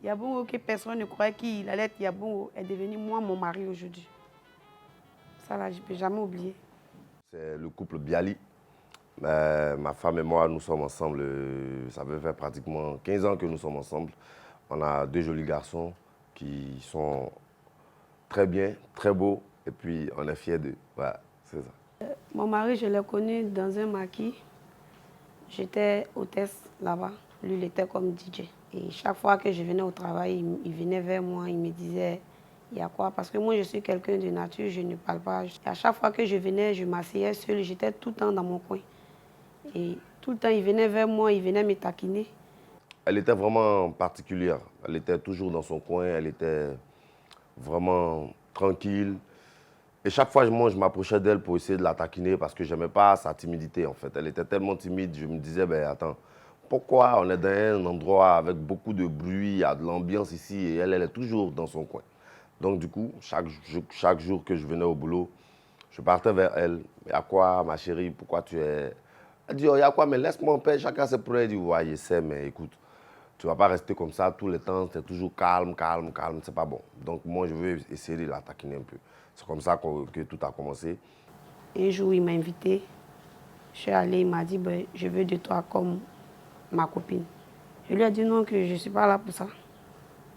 Yabongo, que personne ne croyait qu'il allait être Yabongo, est devenu moi, mon mari aujourd'hui. Ça là, je ne peux jamais oublier. C'est le couple Biali. Ma femme et moi, nous sommes ensemble, ça fait faire pratiquement 15 ans que nous sommes ensemble. On a 2 jolis garçons qui sont très bien, très beaux, et puis on est fiers d'eux. Voilà, c'est ça. Mon mari, je l'ai connu dans un maquis. J'étais hôtesse là-bas. Lui, il était comme DJ. Et chaque fois que je venais au travail, il venait vers moi, il me disait, il y a quoi? Parce que moi, je suis quelqu'un de nature, je ne parle pas. Et à chaque fois que je venais, je m'asseyais seule, j'étais tout le temps dans mon coin. Et tout le temps, il venait vers moi, il venait me taquiner. Elle était vraiment particulière. Elle était toujours dans son coin, elle était vraiment tranquille. Et chaque fois, moi, je m'approchais d'elle pour essayer de la taquiner parce que je n'aimais pas sa timidité, en fait. Elle était tellement timide, je me disais, ben attends, pourquoi on est dans un endroit avec beaucoup de bruit, il y a de l'ambiance ici, et elle est toujours dans son coin. Donc, du coup, chaque jour que je venais au boulot, je partais vers elle. Il y a quoi, ma chérie, pourquoi tu es... Elle dit, oh, il y a quoi, mais laisse-moi en paix, chacun ses problèmes. Elle dit, ouais, je sais, mais écoute, tu ne vas pas rester comme ça tout le temps, tu es toujours calme, calme, calme, c'est pas bon. Donc, moi, je veux essayer de la taquiner un peu. C'est comme ça que tout a commencé. Un jour, il m'a invité. Je suis allée, il m'a dit, ben, je veux de toi comme ma copine. Je lui ai dit non, que je ne suis pas là pour ça.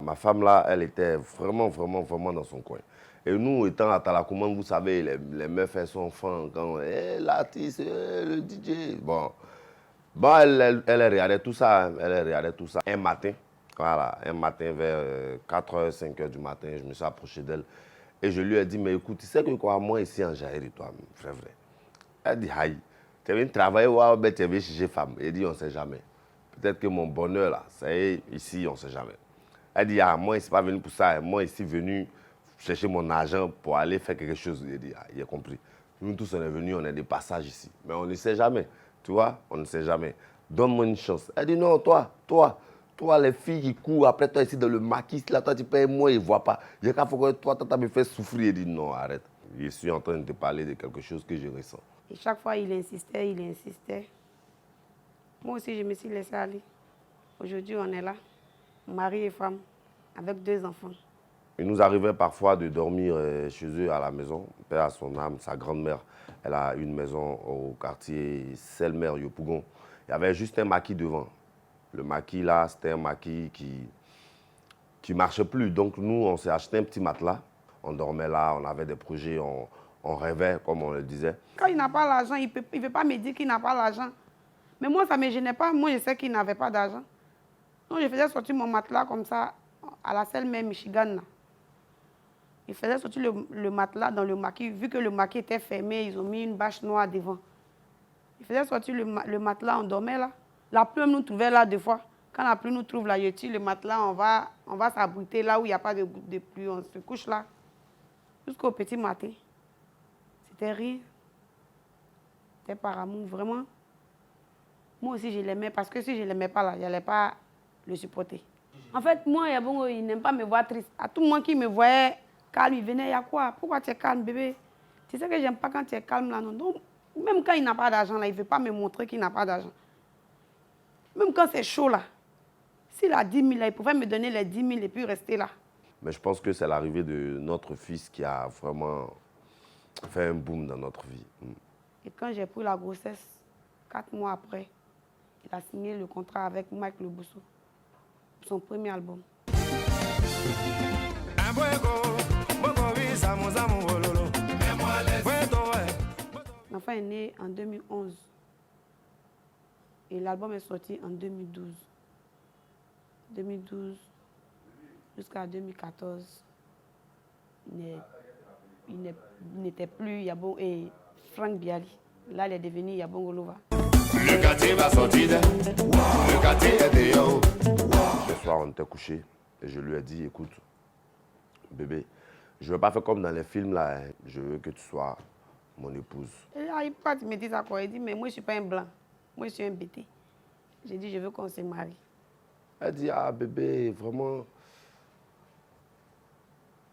Ma femme là, elle était vraiment, vraiment, vraiment dans son coin. Et nous, étant à Talakoumane, vous savez, les meufs, elles sont fans. Quand, l'artiste, le DJ. Bon elle regardait tout ça. Elle regardait tout ça. Un matin, voilà, un matin vers 4h, 5h du matin, je me suis approché d'elle. Et je lui ai dit, mais écoute, tu sais que quoi, moi ici en Jaïri, toi, frère vrai. Elle dit, aïe, tu viens travailler ou tu viens chercher femme. Elle dit, on ne sait jamais. Peut-être que mon bonheur là, c'est ici, on ne sait jamais. Elle dit, ah, moi, je ne suis pas venu pour ça. Moi, je suis venu chercher mon argent pour aller faire quelque chose. Il dit, ah, il a compris. Nous tous, on est venus, on est des passages ici. Mais on ne sait jamais. Tu vois, on ne sait jamais. Donne-moi une chance. Elle dit, non, toi, les filles qui courent après toi ici dans le maquis, là, toi, tu payes, moi, ils ne voient pas. Il y a qu'à faut que toi, tu me fait souffrir. Il dit, non, arrête. Je suis en train de te parler de quelque chose que je ressens. Et chaque fois, il insistait, il insistait. Moi aussi, je me suis laissée aller. Aujourd'hui, on est là, mari et femme, avec 2 enfants. Il nous arrivait parfois de dormir chez eux à la maison. Père à son âme, sa grand-mère, elle a une maison au quartier Selmer, Yopougon. Il y avait juste un maquis devant. Le maquis là, c'était un maquis qui ne marchait plus. Donc nous, on s'est acheté un petit matelas. On dormait là, on avait des projets, on rêvait, comme on le disait. Quand il n'a pas l'argent, il ne veut pas me dire qu'il n'a pas l'argent. Mais moi, ça ne me gênait pas. Moi, je sais qu'il n'avait pas d'argent. Donc, je faisais sortir mon matelas comme ça, à la Selmer, Michigan. Là. Ils faisaient sortir le matelas dans le maquis. Vu que le maquis était fermé, ils ont mis une bâche noire devant. Ils faisaient sortir le matelas, on dormait là. La pluie nous trouvait là deux fois. Quand la pluie nous trouve là, je tire le matelas, on va s'abriter là où il n'y a pas de pluie. On se couche là jusqu'au petit matin. C'était rien. C'était par amour, vraiment. Moi aussi, je l'aimais parce que si je ne l'aimais pas là, je n'allais pas le supporter. En fait, moi, Yabongo, il n'aime pas me voir triste. À tout moment qu'il me voyait calme, il venait, il y a quoi? Pourquoi tu es calme, bébé? Tu sais que j'aime pas quand tu es calme là, non? Donc, même quand il n'a pas d'argent là, il ne veut pas me montrer qu'il n'a pas d'argent. Même quand c'est chaud là, s'il a 10 000 là, il pouvait me donner les 10 000 et puis rester là. Mais je pense que c'est l'arrivée de notre fils qui a vraiment fait un boom dans notre vie. Et quand j'ai pris la grossesse, 4 mois après, il a signé le contrat avec Mike Lobousso, son premier album. L'enfant est né en 2011 et l'album est sorti en 2012. 2012 jusqu'à 2014, il n'était plus Yabongo et Frank Biali. Là, il est devenu Yabongo Lova. Le quartier va sortir. Le quartier est dehors. Le soir, on était couché et je lui ai dit, écoute, bébé, je ne veux pas faire comme dans les films là. Je veux que tu sois mon épouse. Et là, il me dit ça quoi? Il dit, mais moi, je ne suis pas un blanc. Moi, je suis un bété. J'ai dit, je veux qu'on se marie. Elle dit, ah bébé, vraiment.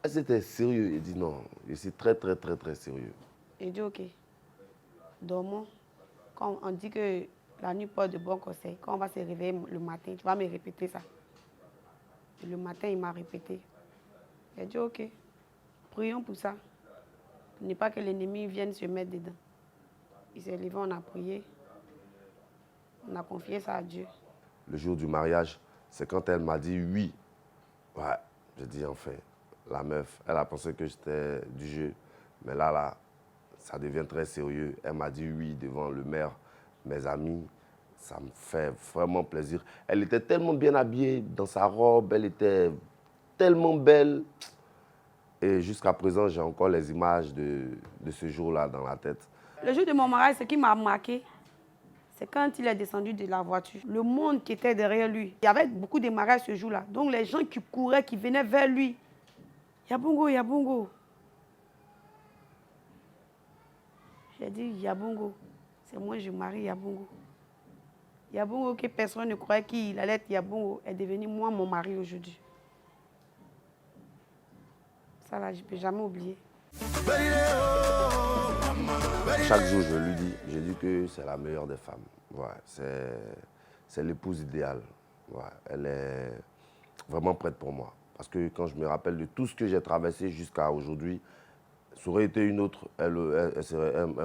Elle c'était sérieux. Il dit, non, je suis très, très, très, très sérieux. J'ai dit, ok, dormons. Quand on dit que la nuit porte de bons conseils, quand on va se réveiller le matin, tu vas me répéter ça. Et le matin, il m'a répété. J'ai dit, ok, prions pour ça. Pour ne pas que l'ennemi vienne se mettre dedans. Il s'est levé, on a prié. On a confié ça à Dieu. Le jour du mariage, c'est quand elle m'a dit oui. Ouais, j'ai dit enfin, la meuf, elle a pensé que j'étais du jeu. Mais là, ça devient très sérieux. Elle m'a dit oui devant le maire, mes amis. Ça me fait vraiment plaisir. Elle était tellement bien habillée dans sa robe, elle était tellement belle. Et jusqu'à présent, j'ai encore les images de ce jour-là dans la tête. Le jour de mon mariage, ce qui m'a marqué, c'est quand il est descendu de la voiture. Le monde qui était derrière lui. Il y avait beaucoup de mariages ce jour-là. Donc les gens qui couraient, qui venaient vers lui. Yabongo, Yabongo. J'ai dit Yabongo. C'est moi, je marie Yabongo. Yabongo, que personne ne croyait qu'il allait être Yabongo, est devenu moi, mon mari aujourd'hui. Ça là, je ne peux jamais oublier. Chaque jour, je lui dis, je dis que c'est la meilleure des femmes. Ouais, c'est l'épouse idéale. Ouais, elle est vraiment prête pour moi. Parce que quand je me rappelle de tout ce que j'ai traversé jusqu'à aujourd'hui, ça aurait été une autre, elle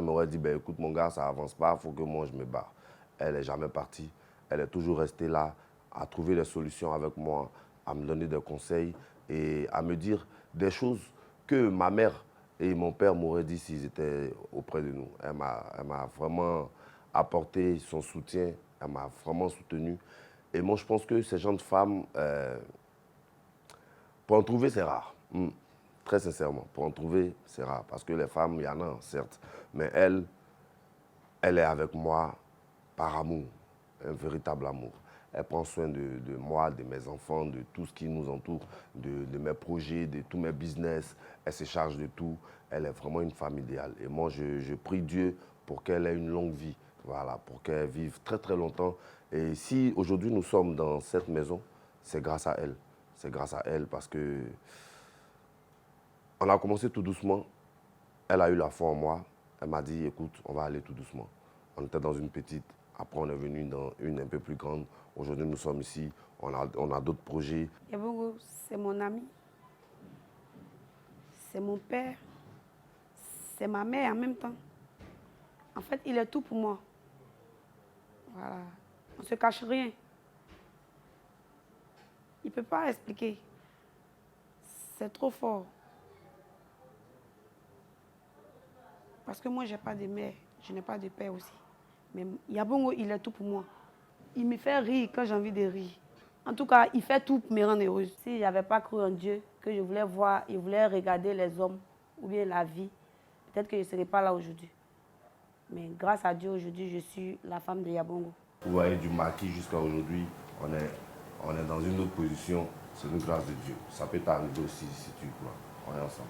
m'aurait dit, ben, écoute mon gars, ça avance pas, il faut que moi je me barre. Elle n'est jamais partie, elle est toujours restée là, à trouver des solutions avec moi, à me donner des conseils et à me dire des choses que ma mère et mon père m'auraient dit s'ils étaient auprès de nous. Elle m'a vraiment apporté son soutien, elle m'a vraiment soutenu. Et moi je pense que ces gens de femmes, pour en trouver c'est rare. Très sincèrement, pour en trouver, c'est rare. Parce que les femmes, il y en a, certes. Mais elle est avec moi par amour, un véritable amour. Elle prend soin de moi, de mes enfants, de tout ce qui nous entoure, de mes projets, de tous mes business. Elle se charge de tout. Elle est vraiment une femme idéale. Et moi, je prie Dieu pour qu'elle ait une longue vie. Voilà, pour qu'elle vive très très longtemps. Et si aujourd'hui nous sommes dans cette maison, c'est grâce à elle. C'est grâce à elle parce que on a commencé tout doucement. Elle a eu la foi en moi. Elle m'a dit, écoute, on va aller tout doucement. On était dans une petite. Après, on est venu dans une un peu plus grande. Aujourd'hui, nous sommes ici. On a d'autres projets. Yabongo, c'est mon ami. C'est mon père. C'est ma mère en même temps. En fait, il est tout pour moi. Voilà. On ne se cache rien. Il ne peut pas expliquer. C'est trop fort. Parce que moi, je n'ai pas de mère, je n'ai pas de père aussi. Mais Yabongo, il est tout pour moi. Il me fait rire quand j'ai envie de rire. En tout cas, il fait tout pour me rendre heureuse. Si je n'avais pas cru en Dieu, que je voulais voir, je voulais regarder les hommes ou bien la vie, peut-être que je ne serais pas là aujourd'hui. Mais grâce à Dieu, aujourd'hui, je suis la femme de Yabongo. Vous voyez, du maquis jusqu'à aujourd'hui, on est dans une autre position. C'est une grâce de Dieu. Ça peut t'arriver aussi si tu crois. On est ensemble.